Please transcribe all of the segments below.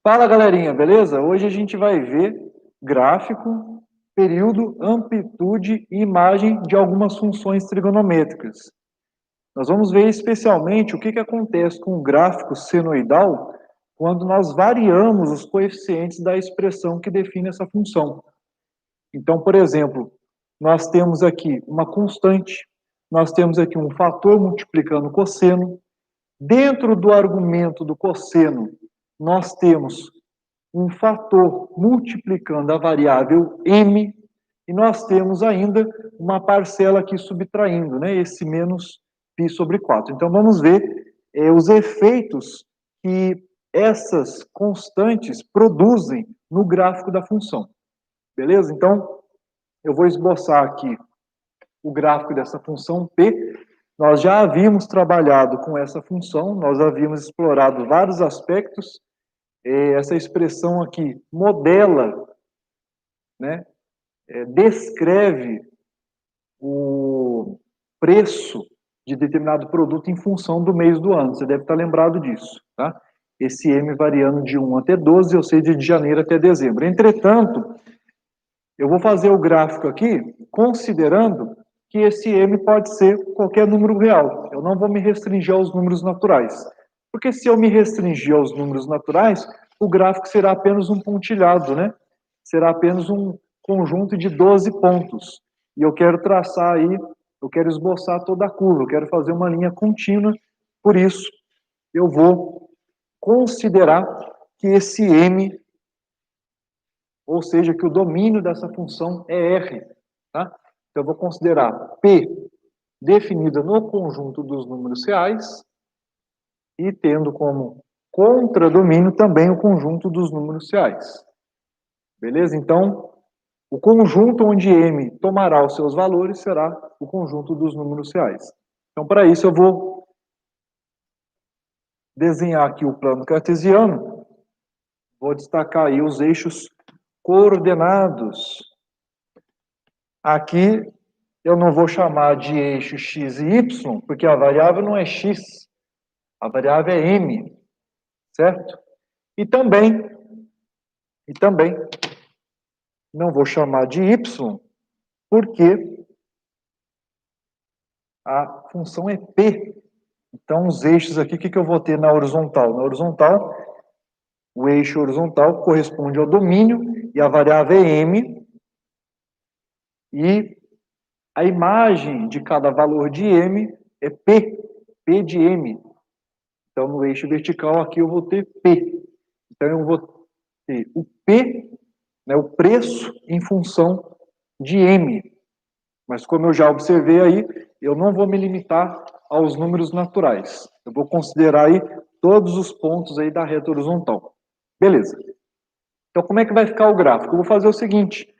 Fala, galerinha, beleza? Hoje a gente vai ver gráfico, período, amplitude e imagem de algumas funções trigonométricas. Nós vamos ver especialmente o que acontece com o gráfico senoidal quando nós variamos os coeficientes da expressão que define essa função. Então, por exemplo, nós temos aqui uma constante, nós temos aqui um fator multiplicando o cosseno. Dentro do argumento do cosseno, nós temos um fator multiplicando a variável m, e nós temos ainda uma parcela aqui subtraindo, né, esse menos π sobre 4. Então, vamos ver os efeitos que essas constantes produzem no gráfico da função. Beleza? Então, eu vou esboçar aqui o gráfico dessa função p. Nós já havíamos trabalhado com essa função, nós havíamos explorado vários aspectos. Essa expressão aqui modela, né, descreve o preço de determinado produto em função do mês do ano. Você deve estar lembrado disso, tá? Esse M variando de 1 até 12, ou seja, de janeiro até dezembro. Entretanto, eu vou fazer o gráfico aqui considerando que esse M pode ser qualquer número real. Eu não vou me restringir aos números naturais. Porque se eu me restringir aos números naturais, o gráfico será apenas um pontilhado, né? Será apenas um conjunto de 12 pontos. E eu quero traçar aí, eu quero esboçar toda a curva, eu quero fazer uma linha contínua. Por isso, eu vou considerar que esse M, ou seja, que o domínio dessa função é R, tá? Então, eu vou considerar P definida no conjunto dos números reais e tendo como contradomínio também o conjunto dos números reais. Beleza? Então, o conjunto onde M tomará os seus valores será o conjunto dos números reais. Então, para isso, eu vou desenhar aqui o plano cartesiano. Vou destacar aí os eixos coordenados. Aqui eu não vou chamar de eixo x e y, porque a variável não é x, a variável é m, certo? E também não vou chamar de y, porque a função é p. Então, os eixos aqui, o que eu vou ter na horizontal? Na horizontal, o eixo horizontal corresponde ao domínio, e a variável é m, e a imagem de cada valor de m é p, p de m. Então, no eixo vertical aqui eu vou ter p. Então, eu vou ter o p, né, o preço em função de m. Mas como eu já observei aí, eu não vou me limitar aos números naturais. Eu vou considerar aí todos os pontos aí da reta horizontal. Beleza. Então, como é que vai ficar o gráfico? Eu vou fazer o seguinte,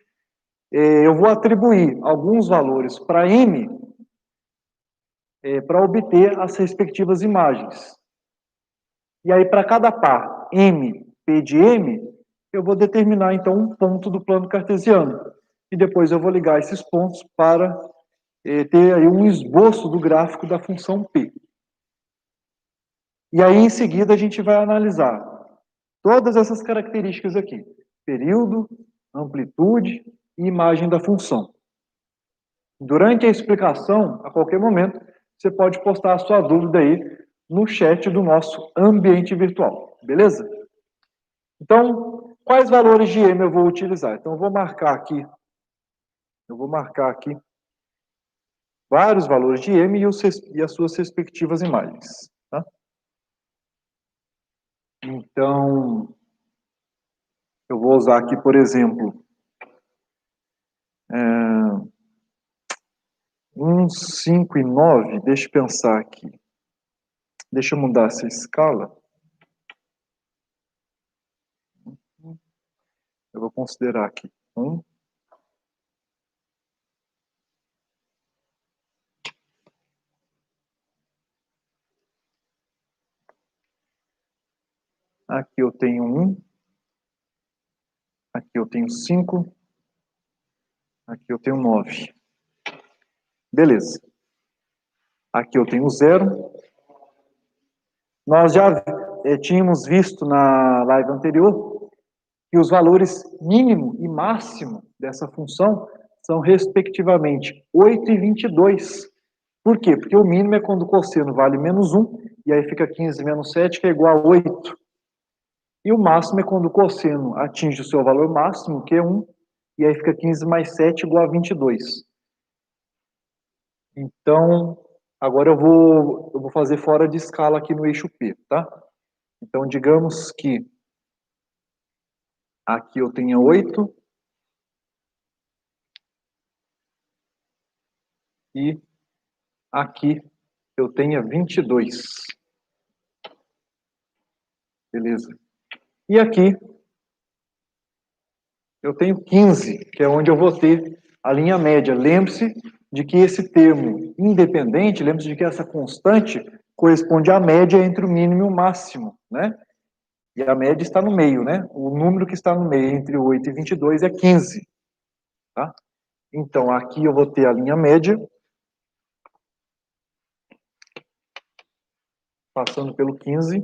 eu vou atribuir alguns valores para m, para obter as respectivas imagens. E aí, para cada par m, p de m, eu vou determinar, então, um ponto do plano cartesiano. E depois eu vou ligar esses pontos para ter aí um esboço do gráfico da função p. E aí, em seguida, a gente vai analisar todas essas características aqui. Período, amplitude e imagem da função. Durante a explicação, a qualquer momento, você pode postar a sua dúvida aí no chat do nosso ambiente virtual, beleza? Então, quais valores de m eu vou utilizar? Então, eu vou marcar aqui vários valores de m e as suas respectivas imagens, tá? Então, eu vou usar aqui, por exemplo, 1, 5 e 9. Deixa eu pensar aqui. Deixa eu mudar essa escala. Eu vou considerar aqui 1. Aqui eu tenho 1. Aqui eu tenho 5. Aqui eu tenho 9. Beleza. Aqui eu tenho 0. Nós já tínhamos visto na live anterior que os valores mínimo e máximo dessa função são, respectivamente, 8 e 22. Por quê? Porque o mínimo é quando o cosseno vale menos 1, e aí fica 15 menos 7, que é igual a 8. E o máximo é quando o cosseno atinge o seu valor máximo, que é 1, e aí fica 15 mais 7 igual a 22. Então, agora eu vou fazer fora de escala aqui no eixo P, tá? Então, digamos que aqui eu tenha 8 e aqui eu tenha 22. Beleza. E aqui eu tenho 15, que é onde eu vou ter a linha média. Lembre-se de que esse termo independente, lembre-se de que essa constante corresponde à média entre o mínimo e o máximo, né? E a média está no meio, né? O número que está no meio entre 8 e 22 é 15, tá? Então, aqui eu vou ter a linha média, passando pelo 15.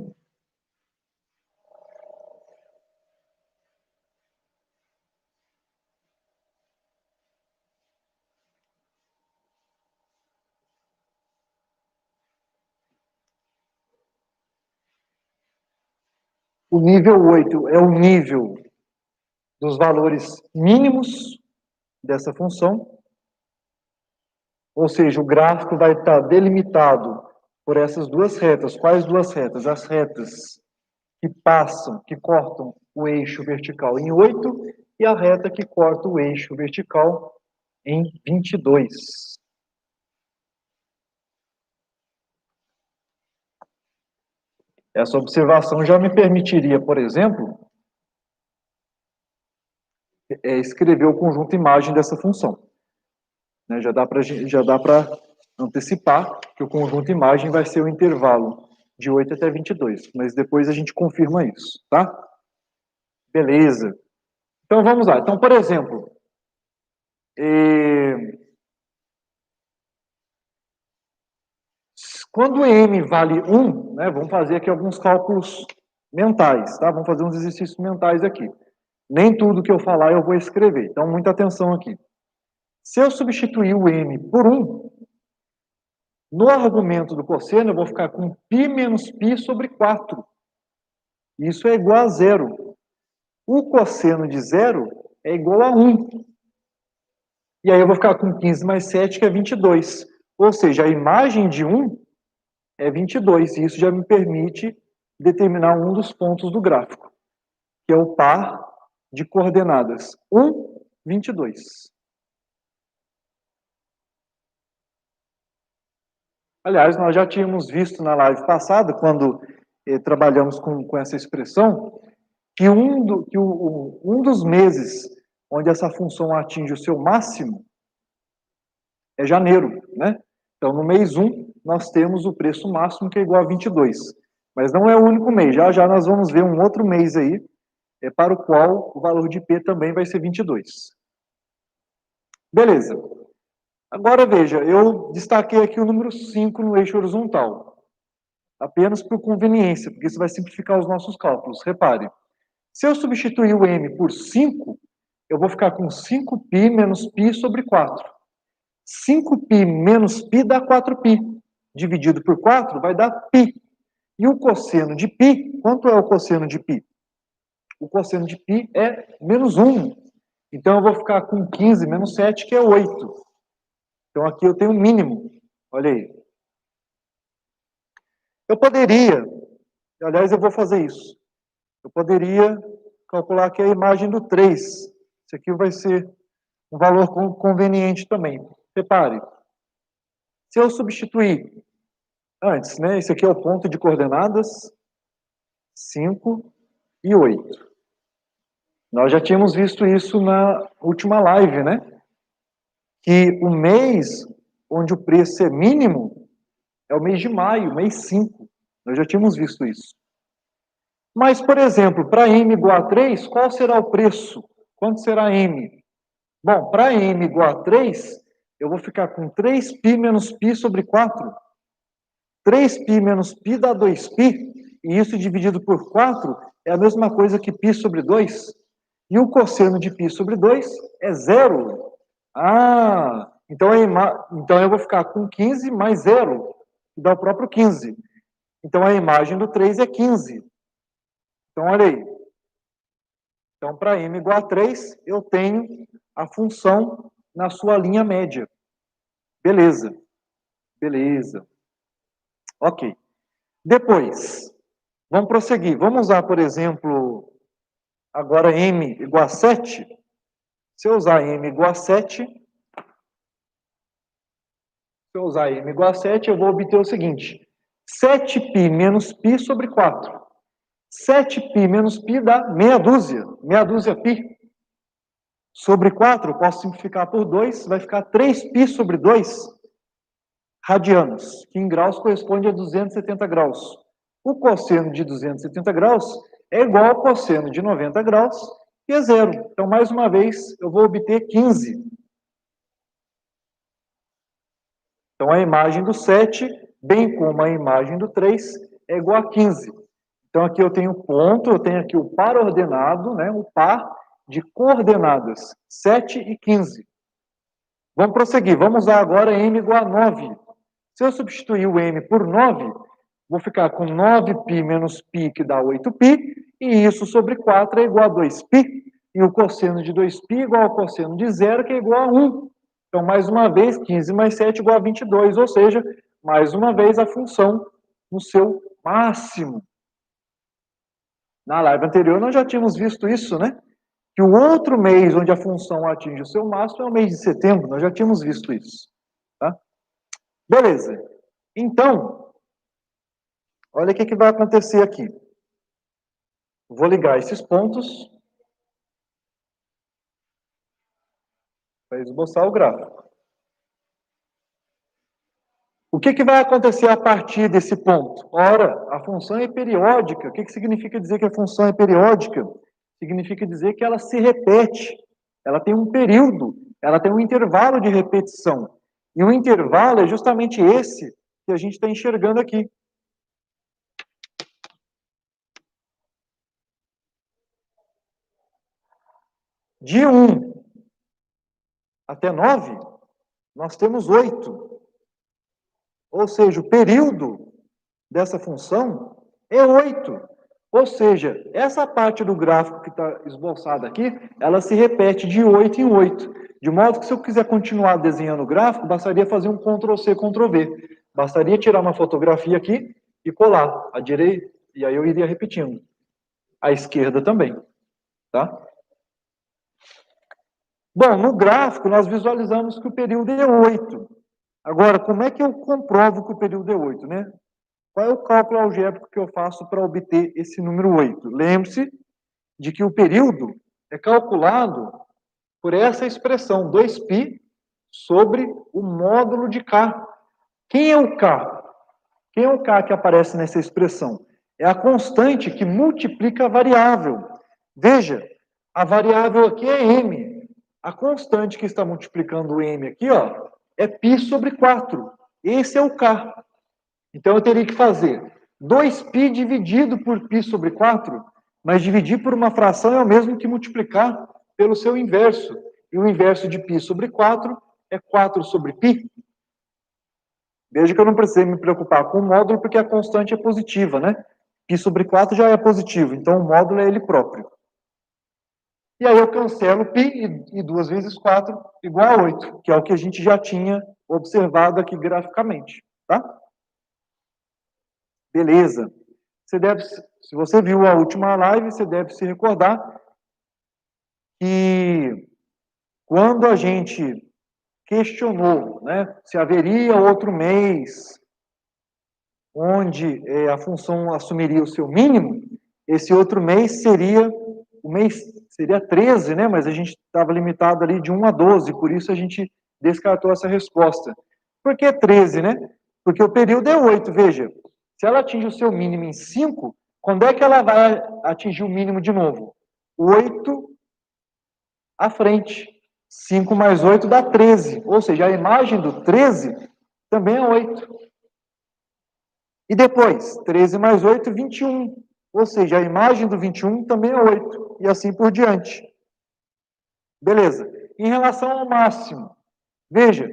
O nível 8 é o nível dos valores mínimos dessa função, ou seja, o gráfico vai estar delimitado por essas duas retas. Quais duas retas? As retas que passam, que cortam o eixo vertical em 8 e a reta que corta o eixo vertical em 22. Essa observação já me permitiria, por exemplo, escrever o conjunto imagem dessa função. Né? Já dá para antecipar que o conjunto imagem vai ser o intervalo de 8 até 22, mas depois a gente confirma isso, tá? Beleza. Então vamos lá. Então, por exemplo, quando m vale 1, né, vamos fazer aqui alguns cálculos mentais, tá? Vamos fazer uns exercícios mentais aqui. Nem tudo que eu falar eu vou escrever, então muita atenção aqui. Se eu substituir o m por 1, no argumento do cosseno eu vou ficar com π menos π sobre 4. Isso é igual a 0. O cosseno de 0 é igual a 1. E aí eu vou ficar com 15 mais 7, que é 22. Ou seja, a imagem de 1 é 22. E isso já me permite determinar um dos pontos do gráfico, que é o par de coordenadas 1, 22. Aliás, nós já tínhamos visto na live passada, quando trabalhamos com essa expressão, que um dos meses onde essa função atinge o seu máximo é janeiro, né? Então, no mês 1, nós temos o preço máximo, que é igual a 22. Mas não é o único mês. Já já nós vamos ver um outro mês aí, para o qual o valor de P também vai ser 22. Beleza. Agora, veja, eu destaquei aqui o número 5 no eixo horizontal. Apenas por conveniência, porque isso vai simplificar os nossos cálculos. Repare, se eu substituir o m por 5, eu vou ficar com 5π menos π sobre 4. 5π menos π dá 4π. Dividido por 4 vai dar π. E o cosseno de π, quanto é o cosseno de π? O cosseno de π é menos 1. Então eu vou ficar com 15 menos 7, que é 8. Então aqui eu tenho um mínimo. Olha aí. Eu poderia, aliás, eu vou fazer isso. Eu poderia calcular aqui a imagem do 3. Isso aqui vai ser um valor conveniente também. Repare, se eu substituir antes, né? Esse aqui é o ponto de coordenadas 5 e 8. Nós já tínhamos visto isso na última live, né? Que o mês onde o preço é mínimo é o mês de maio, mês 5. Nós já tínhamos visto isso. Mas, por exemplo, para m igual a 3, qual será o preço? Quanto será m? Bom, para m igual a 3, eu vou ficar com 3π menos π sobre 4. 3π menos π dá 2π. e isso dividido por 4 é a mesma coisa que π sobre 2. E o cosseno de π sobre 2 é 0. Ah, então eu vou ficar com 15 mais 0, que dá o próprio 15. Então a imagem do 3 é 15. Então olha aí. Então para m igual a 3, eu tenho a função na sua linha média. Beleza. Beleza. Ok. Depois, vamos prosseguir. Vamos usar, por exemplo, agora m igual a 7. Se eu usar m igual a 7, eu vou obter o seguinte. 7π menos π sobre 4. 7π menos π dá meia dúzia. Meia dúzia π. Sobre 4, eu posso simplificar por 2, vai ficar 3π sobre 2 radianos, que em graus corresponde a 270 graus. O cosseno de 270 graus é igual ao cosseno de 90 graus, que é zero. Então, mais uma vez, eu vou obter 15. Então, a imagem do 7, bem como a imagem do 3, é igual a 15. Então, aqui eu tenho ponto, eu tenho aqui o par ordenado, né, o par de coordenadas, 7 e 15. Vamos prosseguir. Vamos usar agora m igual a 9. Se eu substituir o m por 9, vou ficar com 9π menos π, que dá 8π, e isso sobre 4 é igual a 2π, e o cosseno de 2π é igual ao cosseno de 0, que é igual a 1. Então, mais uma vez, 15 mais 7 igual a 22, ou seja, mais uma vez a função no seu máximo. Na live anterior nós já tínhamos visto isso, né? Que o outro mês onde a função atinge o seu máximo é o mês de setembro, nós já tínhamos visto isso. Tá? Beleza. Então, olha o que vai acontecer aqui. Vou ligar esses pontos para esboçar o gráfico. O que vai acontecer a partir desse ponto? Ora, a função é periódica. O que significa dizer que a função é periódica? Significa dizer que ela se repete. Ela tem um período, ela tem um intervalo de repetição. E o intervalo é justamente esse que a gente está enxergando aqui. De 1 até 9, nós temos 8. Ou seja, o período dessa função é 8. Ou seja, essa parte do gráfico que está esboçada aqui, ela se repete de 8 em 8. De modo que se eu quiser continuar desenhando o gráfico, bastaria fazer um Ctrl+C, Ctrl+V. Bastaria tirar uma fotografia aqui e colar à direita, e aí eu iria repetindo. À esquerda também. Tá? Bom, no gráfico nós visualizamos que o período é 8. Agora, como é que eu comprovo que o período é 8, né? Qual é o cálculo algébrico que eu faço para obter esse número 8? Lembre-se de que o período é calculado por essa expressão, 2π sobre o módulo de K. Quem é o K? Quem é o K que aparece nessa expressão? É a constante que multiplica a variável. Veja, a variável aqui é m. A constante que está multiplicando o m aqui, ó, é π sobre 4. Esse é o K. Então, eu teria que fazer 2π dividido por π sobre 4, mas dividir por uma fração é o mesmo que multiplicar pelo seu inverso. E o inverso de π sobre 4 é 4 sobre π. Veja que eu não precisei me preocupar com o módulo, porque a constante é positiva, né? π sobre 4 já é positivo, então o módulo é ele próprio. E aí eu cancelo π e 2 vezes 4 igual a 8, que é o que a gente já tinha observado aqui graficamente, tá? Beleza. Se você viu a última live, você deve se recordar que quando a gente questionou, né, se haveria outro mês onde a função assumiria o seu mínimo, esse outro mês seria o mês seria 13, né, mas a gente estava limitado ali de 1 a 12, por isso a gente descartou essa resposta. Por que 13, né? Porque o período é 8, veja. Se ela atinge o seu mínimo em 5, quando é que ela vai atingir o mínimo de novo? 8 à frente. 5 mais 8 dá 13. Ou seja, a imagem do 13 também é 8. E depois, 13 mais 8, 21. Ou seja, a imagem do 21 também é 8. E assim por diante. Beleza. Em relação ao máximo, veja,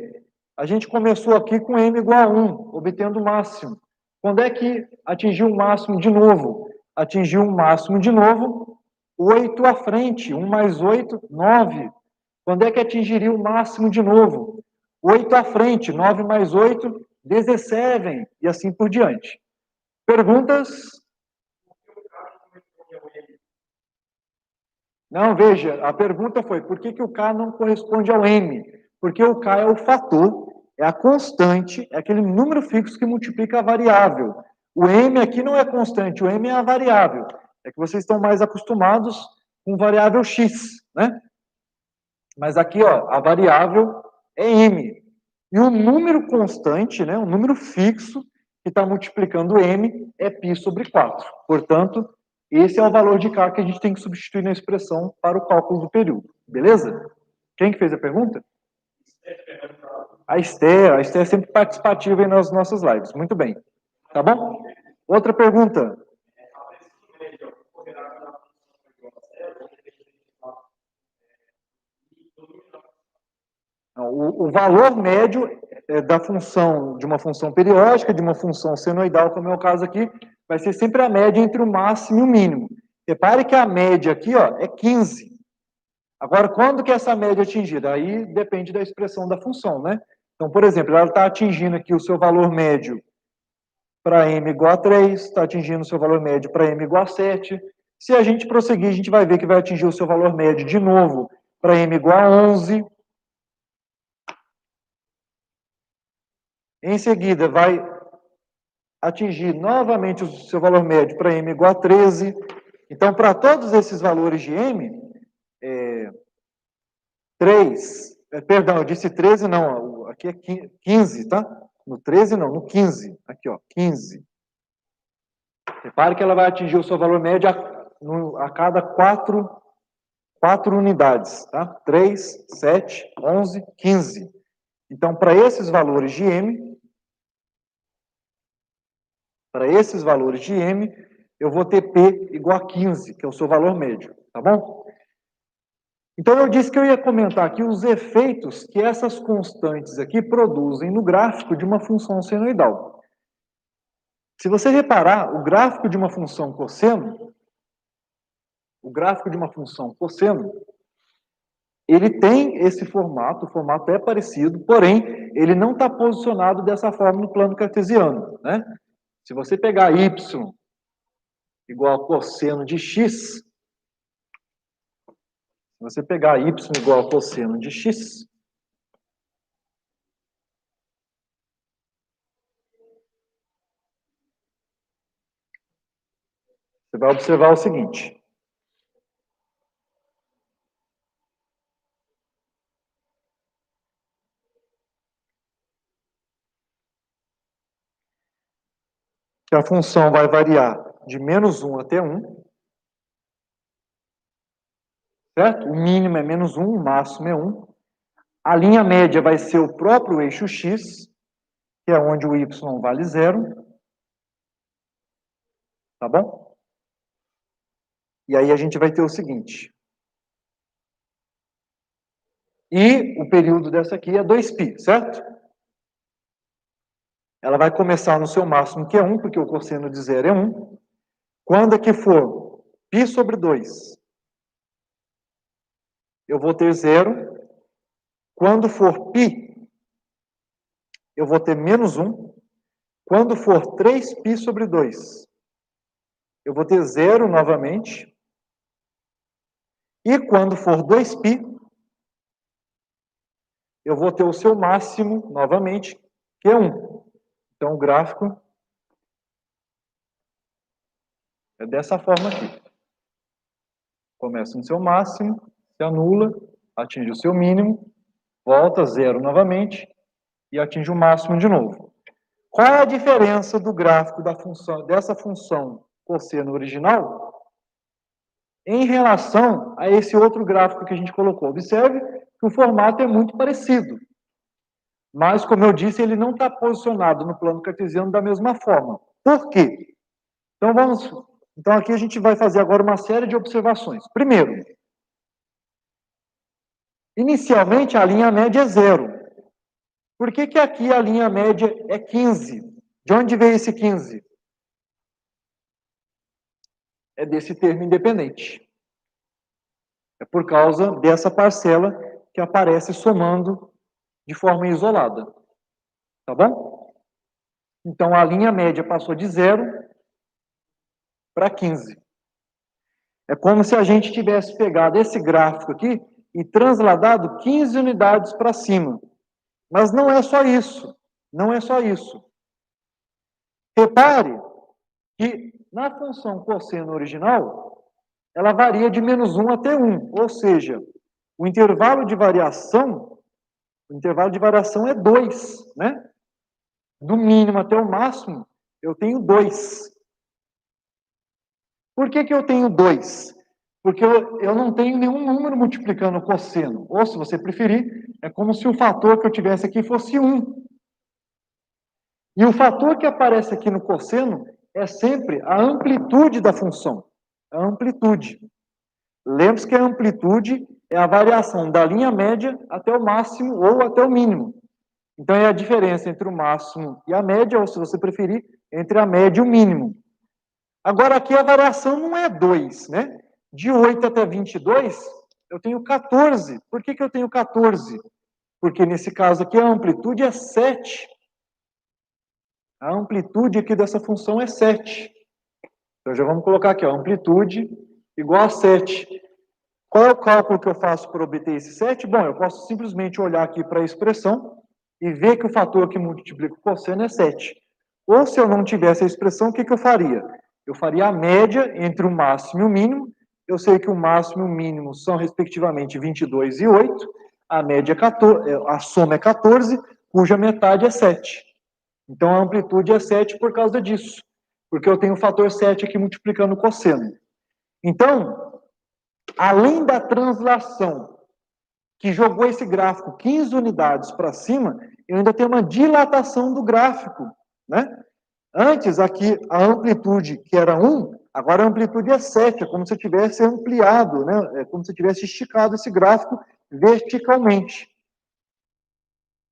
a gente começou aqui com m igual a 1, obtendo o máximo. Quando é que atingiu o máximo de novo? Atingiu o máximo de novo, 8 à frente. 1 mais 8, 9. Quando é que atingiria o máximo de novo? 8 à frente. 9 mais 8, 17. E assim por diante. Perguntas? Não, veja, a pergunta foi, por que o K não corresponde ao M? Porque o K é o fator, é a constante, é aquele número fixo que multiplica a variável. O M aqui não é constante, o M é a variável. É que vocês estão mais acostumados com variável X, né? Mas aqui, ó, a variável é M. E o número constante, né, o número fixo que está multiplicando M é π sobre 4. Portanto, esse é o valor de K que a gente tem que substituir na expressão para o cálculo do período. Beleza? Quem que fez a pergunta? A Esther é sempre participativa aí nas nossas lives. Muito bem. Tá bom? Outra pergunta. O valor médio da função, de uma função periódica, de uma função senoidal, como é o caso aqui, vai ser sempre a média entre o máximo e o mínimo. Repare que a média aqui, ó, é 15. Agora, quando que essa média é atingida? Aí depende da expressão da função, né? Então, por exemplo, ela está atingindo aqui o seu valor médio para m igual a 3, está atingindo o seu valor médio para m igual a 7. Se a gente prosseguir, a gente vai ver que vai atingir o seu valor médio de novo para m igual a 11. Em seguida, vai atingir novamente o seu valor médio para m igual a 13. Então, para todos esses valores de m, 3, perdão, eu disse 13, não, aqui é 15, tá? No 13 não, no 15. Aqui, ó, 15. Repare que ela vai atingir o seu valor médio a cada 4 unidades, tá? 3, 7, 11, 15. Então, para esses valores de m, eu vou ter P igual a 15, que é o seu valor médio, tá bom? Então, eu disse que eu ia comentar aqui os efeitos que essas constantes aqui produzem no gráfico de uma função senoidal. Se você reparar, o gráfico de uma função cosseno, ele tem esse formato, o formato é parecido, porém, ele não está posicionado dessa forma no plano cartesiano, né? Se você pegar y igual a cosseno de x, você vai observar o seguinte. Que a função vai variar de menos 1 até 1. Certo? O mínimo é menos 1, o máximo é 1. A linha média vai ser o próprio eixo x, que é onde o y vale 0. Tá bom? E aí a gente vai ter o seguinte. E o período dessa aqui é 2π, certo? Ela vai começar no seu máximo, que é 1, porque o cosseno de 0 é 1. Quando é que for π sobre 2, eu vou ter 0. Quando for π, eu vou ter menos 1. Quando for 3π sobre 2, eu vou ter 0 novamente. E quando for 2π, eu vou ter o seu máximo novamente, que é 1. Então, o gráfico é dessa forma aqui. Começa no seu máximo, se anula, atinge o seu mínimo, volta 0 novamente e atinge o máximo de novo. Qual é a diferença do gráfico dessa função cosseno original em relação a esse outro gráfico que a gente colocou? Observe que o formato é muito parecido. Mas, como eu disse, ele não está posicionado no plano cartesiano da mesma forma. Por quê? Então aqui a gente vai fazer agora uma série de observações. Primeiro, inicialmente a linha média é 0. Por que que aqui a linha média é 15? De onde veio esse 15? É desse termo independente. É por causa dessa parcela que aparece somando de forma isolada. Tá bom? Então, a linha média passou de 0 para 15. É como se a gente tivesse pegado esse gráfico aqui e transladado 15 unidades para cima. Mas não é só isso. Não é só isso. Repare que na função cosseno original, ela varia de -1 até 1. Ou seja, o intervalo de variação é 2, né? Do mínimo até o máximo, eu tenho 2. Por que que eu tenho 2? Porque eu não tenho nenhum número multiplicando o cosseno. Ou, se você preferir, é como se o fator que eu tivesse aqui fosse 1. E o fator que aparece aqui no cosseno é sempre a amplitude da função. A amplitude. Lembre-se que a amplitude é a variação da linha média até o máximo ou até o mínimo. Então, é a diferença entre o máximo e a média, ou, se você preferir, entre a média e o mínimo. Agora, aqui a variação não é 2, né? De 8 até 22, eu tenho 14. Por que que eu tenho 14? Porque, nesse caso aqui, a amplitude é 7. A amplitude aqui dessa função é 7. Então, já vamos colocar aqui, ó, amplitude igual a 7. Qual é o cálculo que eu faço para obter esse 7? Bom, eu posso simplesmente olhar aqui para a expressão e ver que o fator que multiplica o cosseno é 7. Ou, se eu não tivesse a expressão, o que que eu faria? Eu faria a média entre o máximo e o mínimo. Eu sei que o máximo e o mínimo são, respectivamente, 22 e 8. A média é 14, a soma é 14, cuja metade é 7. Então, a amplitude é 7 por causa disso. Porque eu tenho o fator 7 aqui multiplicando o cosseno. Então, além da translação que jogou esse gráfico 15 unidades para cima, eu ainda tenho uma dilatação do gráfico, né? Antes, aqui, a amplitude, que era 1, agora a amplitude é 7, é como se eu tivesse ampliado, né? É como se eu tivesse esticado esse gráfico verticalmente,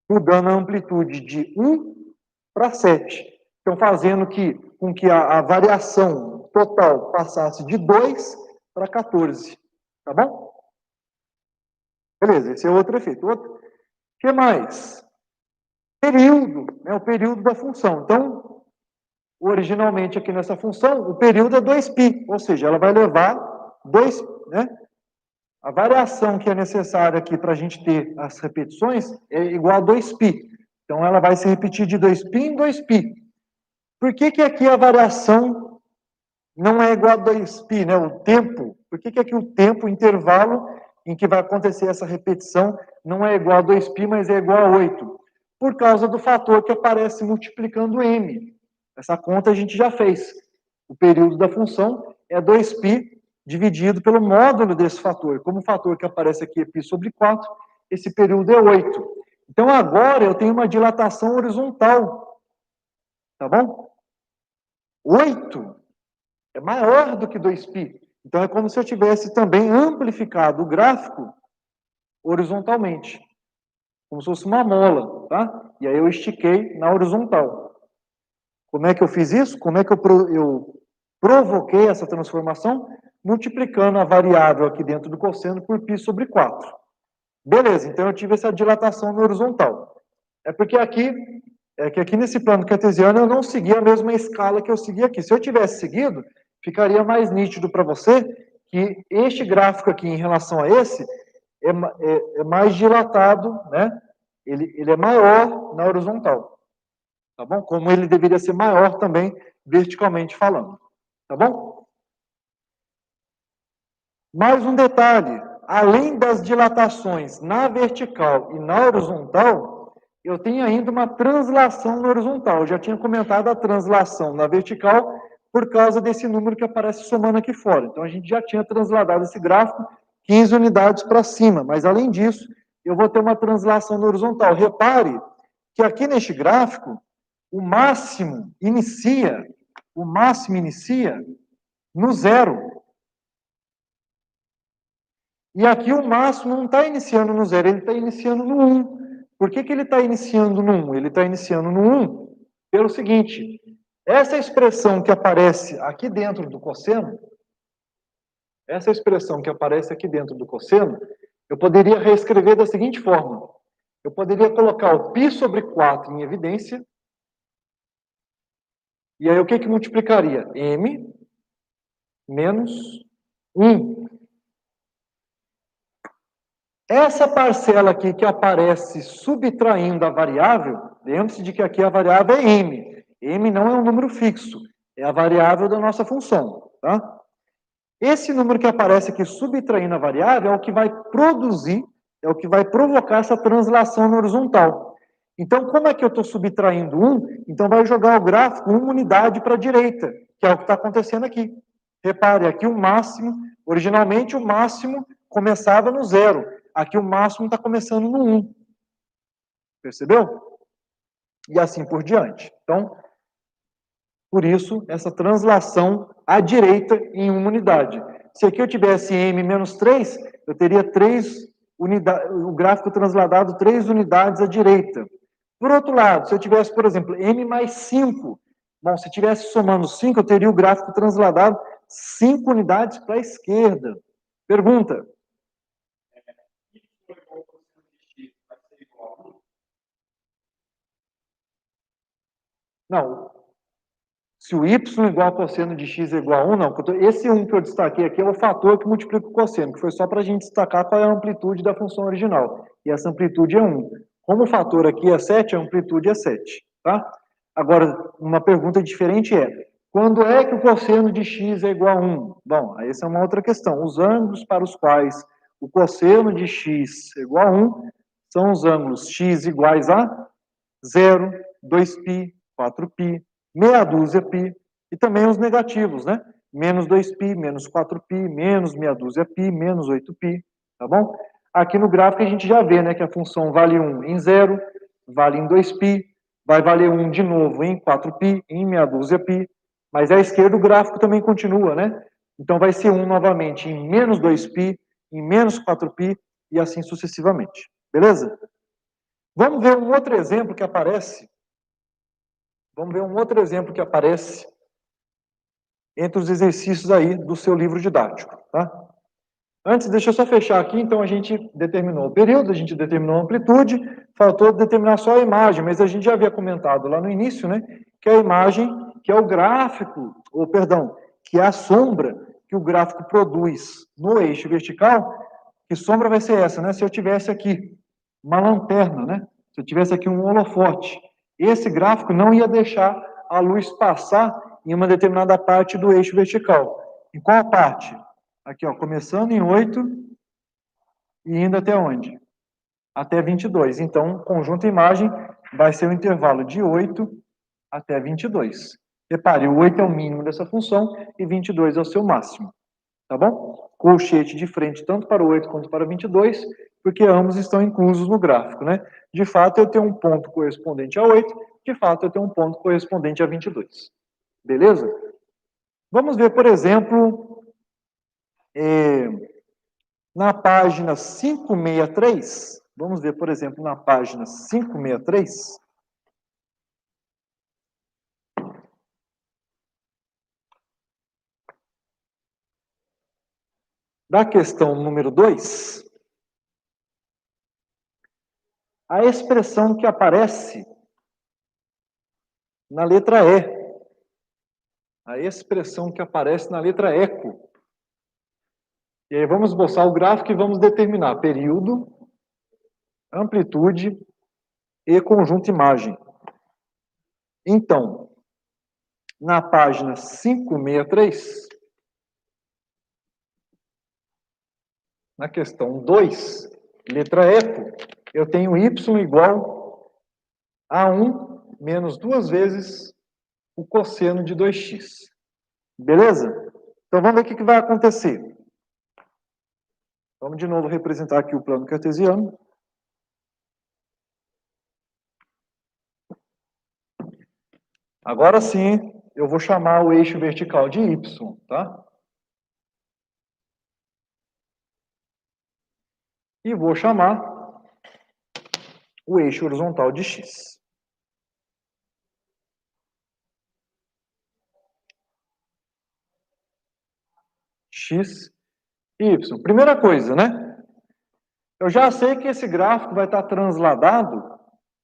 mudando a amplitude de 1 para 7. Então, fazendo com que a variação total passasse de 2 para 14. Tá bom? Beleza, esse é outro efeito. O que mais? Período, né? O período da função. Então, originalmente aqui nessa função, o período é 2π, ou seja, ela vai levar 2, né? A variação que é necessária aqui para a gente ter as repetições é igual a 2π. Então, ela vai se repetir de 2π em 2π. Por que que aqui a variação não é igual a 2π, né? O tempo, por que que aqui o tempo, o intervalo em que vai acontecer essa repetição não é igual a 2π, mas é igual a 8? Por causa do fator que aparece multiplicando m. Essa conta a gente já fez. O período da função é 2π dividido pelo módulo desse fator. Como o fator que aparece aqui é π sobre 4, esse período é 8. Então, agora eu tenho uma dilatação horizontal. Tá bom? 8 é maior do que 2π. Então, é como se eu tivesse também amplificado o gráfico horizontalmente. Como se fosse uma mola, tá? E aí eu estiquei na horizontal. Como é que eu fiz isso? Como é que eu provoquei essa transformação? Multiplicando a variável aqui dentro do cosseno por π sobre 4. Beleza, então eu tive essa dilatação na horizontal. É porque aqui nesse plano cartesiano eu não segui a mesma escala que eu segui aqui. Se eu tivesse seguido, ficaria mais nítido para você que este gráfico aqui em relação a esse é mais dilatado, né? Ele é maior na horizontal. Tá bom? Como ele deveria ser maior também verticalmente falando. Tá bom? Mais um detalhe. Além das dilatações na vertical e na horizontal, eu tenho ainda uma translação na horizontal. Eu já tinha comentado a translação na vertical por causa desse número que aparece somando aqui fora. Então, a gente já tinha transladado esse gráfico 15 unidades para cima. Mas, além disso, eu vou ter uma translação na horizontal. Repare que aqui neste gráfico, o máximo inicia O máximo inicia no zero. E aqui o máximo não está iniciando no zero, ele está iniciando no 1. Por que ele está iniciando no 1? Ele está iniciando no 1 pelo seguinte: essa expressão que aparece aqui dentro do cosseno, eu poderia reescrever da seguinte forma. Eu poderia colocar o π sobre 4 em evidência, e aí o que multiplicaria? M menos 1. Essa parcela aqui que aparece subtraindo a variável, lembre-se de que aqui a variável é m. M não é um número fixo, é a variável da nossa função, tá? Esse número que aparece aqui subtraindo a variável é o que vai produzir, é o que vai provocar essa translação na horizontal. Então, como é que eu estou subtraindo 1? Então, vai jogar o gráfico uma unidade para a direita, que é o que está acontecendo aqui. Repare, aqui o máximo, originalmente o máximo começava no 0. Aqui o máximo está começando no 1. Percebeu? E assim por diante. Então, por isso, essa translação à direita em uma unidade. Se aqui eu tivesse m menos 3, eu teria 3 unidades, o gráfico transladado 3 unidades à direita. Por outro lado, se eu tivesse, por exemplo, m mais 5, bom, se tivesse somando 5, eu teria o gráfico transladado 5 unidades para a esquerda. Pergunta. Não, se o y igual a cosseno de x é igual a 1, não. Esse 1 que eu destaquei aqui é o fator que multiplica o cosseno, que foi só para a gente destacar qual é a amplitude da função original. E essa amplitude é 1. Como o fator aqui é 7, a amplitude é 7. Tá? Agora, uma pergunta diferente é, quando é que o cosseno de x é igual a 1? Bom, essa é uma outra questão. Os ângulos para os quais o cosseno de x é igual a 1 são os ângulos x iguais a 0, 2π, 4π, meia dúzia π, e também os negativos, né? Menos 2π, menos 4π, menos meia dúzia π, menos 8π, tá bom? Aqui no gráfico a gente já vê, né, que a função vale 1 em 0, vale em 2π, vai valer 1 de novo em 4π, em meia dúzia π, mas à esquerda o gráfico também continua, né? Então vai ser 1 novamente em menos 2π, em menos 4π, e assim sucessivamente. Beleza? Vamos ver um outro exemplo que aparece. Entre os exercícios aí do seu livro didático, tá? Antes, deixa eu só fechar aqui. Então, a gente determinou o período, a gente determinou a amplitude, faltou determinar só a imagem, mas a gente já havia comentado lá no início, né? Que a imagem, que é o gráfico, ou perdão, que é a sombra que o gráfico produz no eixo vertical. Que sombra vai ser essa, né? Se eu tivesse aqui uma lanterna, né? Se eu tivesse aqui um holofote, esse gráfico não ia deixar a luz passar em uma determinada parte do eixo vertical. Em qual parte? Aqui, ó, começando em 8 e indo até onde? Até 22. Então, conjunto imagem vai ser o intervalo de 8 até 22. Repare, o 8 é o mínimo dessa função e 22 é o seu máximo. Tá bom? Colchete de frente tanto para o 8 quanto para o 22, porque ambos estão inclusos no gráfico, né? De fato, eu tenho um ponto correspondente a 8, de fato, eu tenho um ponto correspondente a 22. Beleza? Vamos ver, por exemplo, na página 563. Vamos ver, por exemplo, na página 563. Da questão número 2, a expressão que aparece na letra E. A expressão que aparece na letra eco. E aí vamos esboçar o gráfico e vamos determinar período, amplitude e conjunto imagem. Então, na página 563, na questão 2, letra eco, eu tenho y igual a 1 menos 2 vezes o cosseno de 2x. Beleza? Então vamos ver o que vai acontecer. Vamos de novo representar aqui o plano cartesiano. Agora sim, eu vou chamar o eixo vertical de y, tá? E vou chamar o eixo horizontal de x. X e y. Primeira coisa, né? Eu já sei que esse gráfico vai estar transladado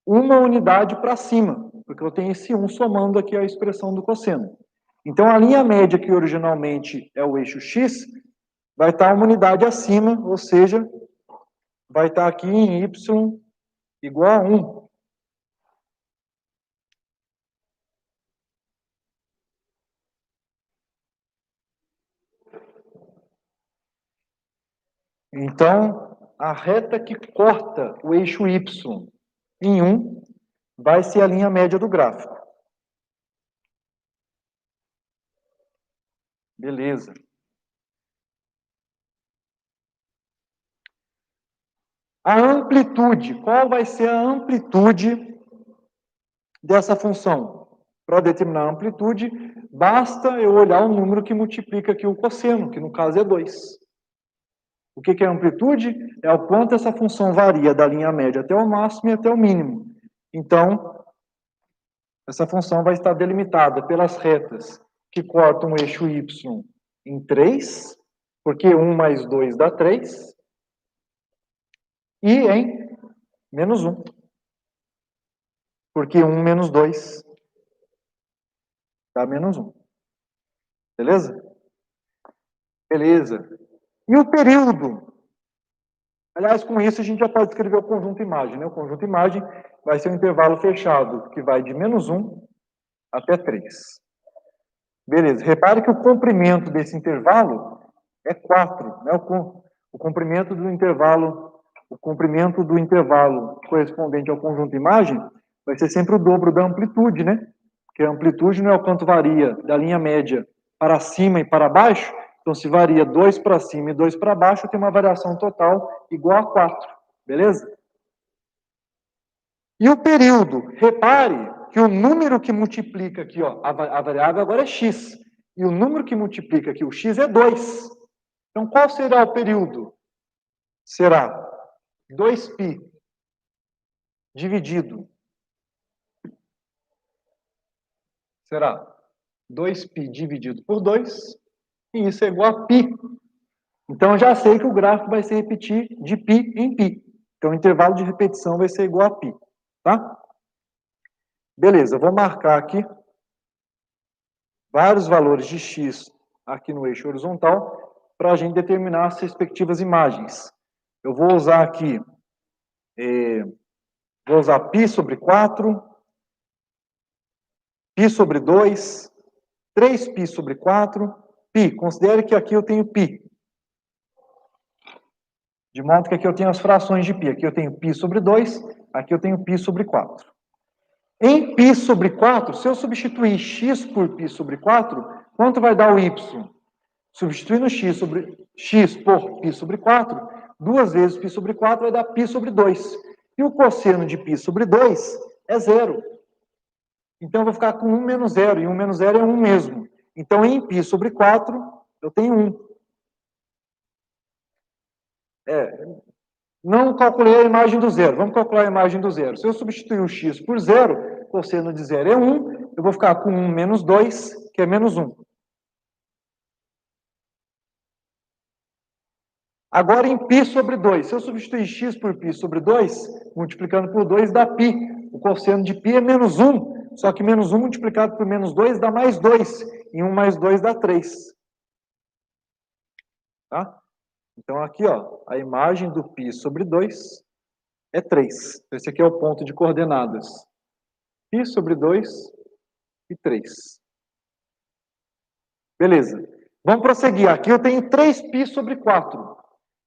uma unidade para cima, porque eu tenho esse 1 somando aqui a expressão do cosseno. Então, a linha média, que originalmente é o eixo x, vai estar uma unidade acima, ou seja, vai estar aqui em y igual a 1. Então, a reta que corta o eixo y em 1 vai ser a linha média do gráfico. Beleza. A amplitude. Qual vai ser a amplitude dessa função? Para determinar a amplitude, basta eu olhar o número que multiplica aqui o cosseno, que no caso é 2. O que é amplitude? É o quanto essa função varia da linha média até o máximo e até o mínimo. Então, essa função vai estar delimitada pelas retas que cortam o eixo y em 3, porque 1 mais 2 dá 3, e em menos 1, porque 1 menos 2 dá menos 1. Beleza? Beleza. E o período? Aliás, com isso a gente já pode escrever o conjunto imagem, né? O conjunto imagem vai ser um intervalo fechado, que vai de menos 1 até 3. Beleza. Repare que o comprimento desse intervalo é 4, né? O comprimento do intervalo correspondente ao conjunto imagem vai ser sempre o dobro da amplitude, né? Porque a amplitude não é o quanto varia da linha média para cima e para baixo. Então, se varia 2 para cima e 2 para baixo, tem uma variação total igual a 4. Beleza? E o período? Repare que o número que multiplica aqui, ó, a variável agora é x. E o número que multiplica aqui, o x, é 2. Então, qual será o período? Será 2π dividido. Será 2π dividido por 2, e isso é igual a π. Então, eu já sei que o gráfico vai se repetir de π em π. Então, o intervalo de repetição vai ser igual a π. Tá? Beleza, eu vou marcar aqui vários valores de x aqui no eixo horizontal para a gente determinar as respectivas imagens. Eu vou usar aqui, vou usar π sobre 4, π sobre 2, 3π sobre 4, π. Considere que aqui eu tenho π. De modo que aqui eu tenho as frações de π. Aqui eu tenho π sobre 2, aqui eu tenho π sobre 4. Em π sobre 4, se eu substituir x por π sobre 4, quanto vai dar o y? Substituindo x por π sobre 4, 2 vezes π sobre 4 vai dar π sobre 2. E o cosseno de π sobre 2 é 0. Então, eu vou ficar com 1 menos 0, e 1 menos 0 é 1 mesmo. Então, em π sobre 4, eu tenho 1. Não calculei a imagem do zero. Vamos calcular a imagem do zero. Se eu substituir o x por 0, cosseno de 0 é 1, eu vou ficar com 1 menos 2, que é menos 1. Agora, em π sobre 2. Se eu substituir x por π sobre 2, multiplicando por 2 dá π. O cosseno de π é menos 1, só que menos 1 multiplicado por menos 2 dá mais 2. E 1 mais 2 dá 3. Tá? Então, aqui, ó, a imagem do π sobre 2 é 3. Esse aqui é o ponto de coordenadas. π sobre 2 e 3. Beleza. Vamos prosseguir. Aqui eu tenho 3π sobre 4.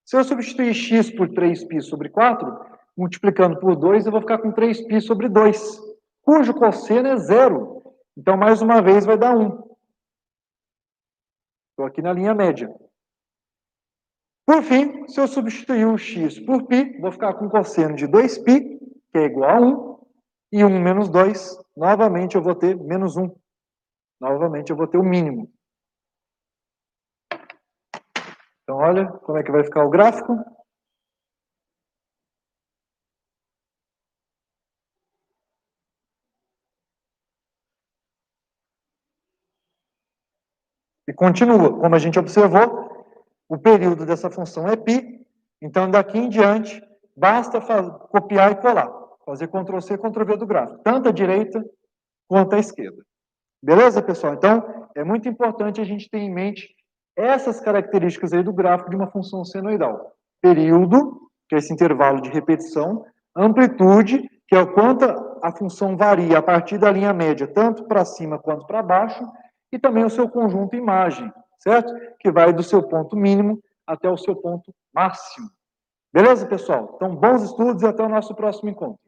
Se eu substituir x por 3π sobre 4, multiplicando por 2, eu vou ficar com 3π sobre 2, cujo cosseno é 0. Então, mais uma vez, vai dar 1. Estou aqui na linha média. Por fim, se eu substituir o x por π, vou ficar com cosseno de 2π, que é igual a 1, e 1 menos 2, novamente eu vou ter menos 1. Novamente, eu vou ter o mínimo. Então, olha como é que vai ficar o gráfico. E continua. Como a gente observou, o período dessa função é π. Então, daqui em diante, basta copiar e colar. Fazer Ctrl+C, Ctrl+V do gráfico. Tanto à direita quanto à esquerda. Beleza, pessoal? Então, é muito importante a gente ter em mente essas características aí do gráfico de uma função senoidal. Período, que é esse intervalo de repetição. Amplitude, que é o quanto a função varia a partir da linha média, tanto para cima quanto para baixo. E também o seu conjunto imagem, certo? Que vai do seu ponto mínimo até o seu ponto máximo. Beleza, pessoal? Então, bons estudos e até o nosso próximo encontro.